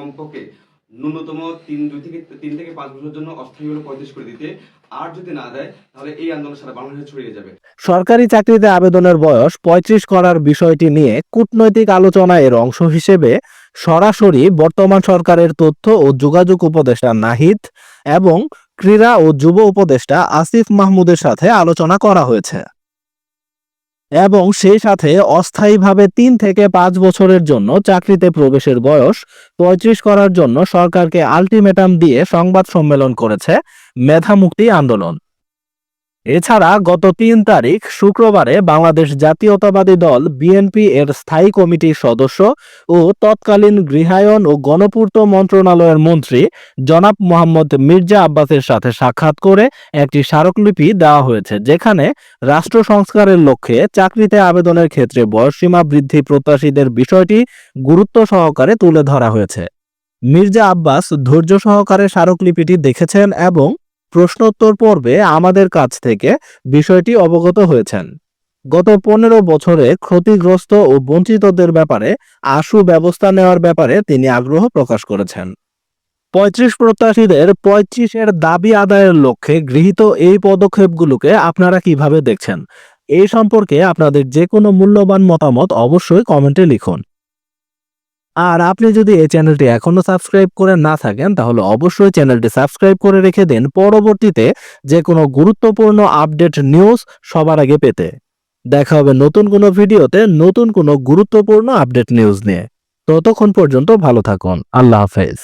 কমপক্ষে ন্যূনতম 3 থেকে 5 বছরের জন্য অস্থায়ীভাবে 35 করে দিতে, আর যদি না দেয় তাহলে এই আন্দোলন সারা বাংলাদেশে ছড়িয়ে যাবে। সরকারি চাকরিতে আবেদনের বয়স 35 করার বিষয়টি নিয়ে কূটনৈতিক আলোচনা এর অংশ হিসেবে সরাসরি বর্তমান সরকারের তথ্য ও যোগাযোগ উপদেষ্টা নাহিদ এবং ক্রীড়া ও যুব উপদেষ্টা আসিফ মাহমুদের সাথে আলোচনা করা হয়েছে এবং সেই সাথে অস্থায়ীভাবে 3 থেকে 5 বছরের জন্য চাকরিতে প্রবেশের বয়স 35 করার জন্য সরকারকে আলটিমেটাম দিয়ে সংবাদ সম্মেলন করেছে মেধামুক্তি আন্দোলন। এছাড়া গত 3 তারিখ শুক্রবারে বাংলাদেশ জাতীয়তাবাদী দল বিএনপি এর স্থায়ী কমিটির সদস্য ও তৎকালীন গৃহায়ন ও গণপূর্ত মন্ত্রণালয়ের মন্ত্রী জনাব মোহাম্মদ মির্জা আব্বাসের সাথে সাক্ষাৎ করে একটি স্মারকলিপি দেওয়া হয়েছে, যেখানে রাষ্ট্র সংস্কারের লক্ষ্যে চাকরিতে আবেদনের ক্ষেত্রে বয়সসীমা বৃদ্ধি প্রত্যাশীদের বিষয়টি গুরুত্ব সহকারে তুলে ধরা হয়েছে। মির্জা আব্বাস ধৈর্য সহকারে স্মারকলিপিটি দেখেছেন এবং প্রশ্নোত্তর পর্বে আমাদের কাছ থেকে বিষয়টি অবগত হয়েছেন। গত 15 বছরে ক্ষতিগ্রস্ত ও বঞ্চিতদের ব্যাপারে আশু ব্যবস্থা নেওয়ার ব্যাপারে তিনি আগ্রহ প্রকাশ করেছেন। 35 প্রত্যাশীদের 35-এর দাবি আদায়ের লক্ষ্যে গৃহীত এই পদক্ষেপগুলোকে আপনারা কিভাবে দেখছেন? এই সম্পর্কে আপনাদের যে কোনো মূল্যবান মতামত অবশ্যই কমেন্টে লিখুন। আর আপনি যদি এই চ্যানেলটি এখনো সাবস্ক্রাইব করে না থাকেন তাহলে অবশ্যই চ্যানেলটি সাবস্ক্রাইব করে রেখে দিন পরবর্তীতে যে কোনো গুরুত্বপূর্ণ আপডেট নিউজ সবার আগে পেতে। দেখা হবে নতুন কোনো ভিডিওতে নতুন কোনো গুরুত্বপূর্ণ আপডেট নিউজ নিয়ে। ততক্ষণ পর্যন্ত ভালো থাকুন। আল্লাহ হাফেজ।